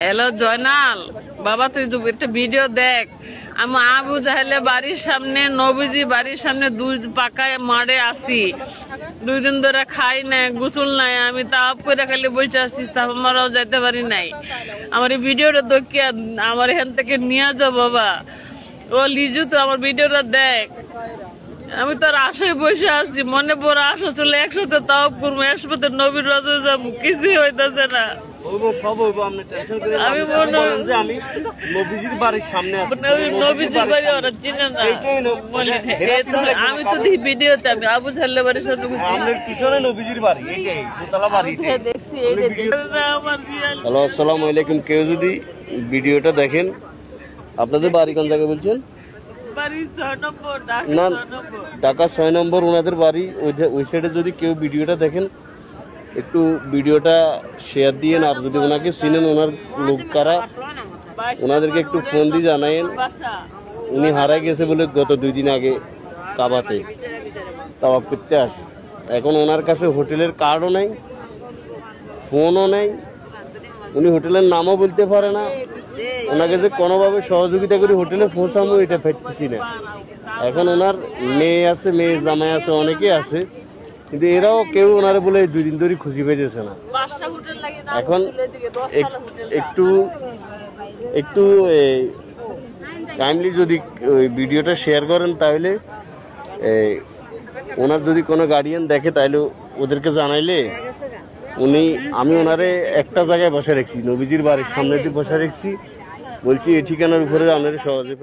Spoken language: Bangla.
হ্যালো জয়নাল বাবা, তুই একটা ভিডিও দেখ। আমি আবু জাহেলের বাড়ির সামনে, নবীজি বাড়ির সামনে দুই পাকায় মারে আসি, 2 দিন ধরে খাই নাই, গোসল নাই, আমি তাপ করে খালি বসে আছি, সাপ মারাও যাইতে পারি নাই। আমার এই ভিডিওটা দেখিয়া আমার এখান থেকে নিয়ে যাও বাবা। ও লিজু, তো আমার ভিডিওটা দেখ। আমি তোর আশায় বসে আছি, মনে বড় আশা ছিল একসাথে তাওপ করবো, একসাথে নবীর রাজে যাবো, কিছুই হইতেছে না। আমি তো দেখি ভিডিওতে, আমি আবু জাহেলের বাড়ির সামনে দেখছি। হ্যালো, আসসালামু আলাইকুম। কেউ যদি ভিডিওটা দেখেন, আপনাদের বাড়ি কোন জায়গায় বলছেন? না, ঢাকা 6 নম্বর ওনাদের বাড়ি। ওই সাইডে যদি কেউ ভিডিওটা দেখেন, একটু ভিডিওটা শেয়ার দিয়েন। আর যদি ওনাকে চিনেন, ওনার লোক কারা, ওনাদেরকে একটু ফোন দিয়ে জানায়েন। উনি হারাই গেছে বলে গত 2 দিন আগে কাবাতে তাওয়াফ করতে আসে। এখন ওনার কাছে হোটেলের কার্ডও নেই, ফোনও নেই, উনি হোটেলের নামও বলতে পারে না। ওনাকে যে কোনোভাবে সহযোগিতা করে হোটেলে পৌঁছানো, এটা ফেটতেছি না। এখন ওনার মেয়ে আছে, মেয়ে জামাই আছে, অনেকে আছে, কিন্তু এরাও কেউ ওনারে বলে 2 দিন ধরে খুঁজে পেয়েছে না। এখন একটু কাইন্ডলি যদি ওই ভিডিওটা শেয়ার করেন, তাহলে ওনার যদি কোনো গার্ডিয়ান দেখে, তাহলে ওদেরকে জানাইলে আমি ওনারে একটা জায়গায় বসে রাখছি, নবীজির বাড়ির সামনে দিয়ে বসে রাখছি। বলছি এই ঠিকানার উপরে আপনারা সহজে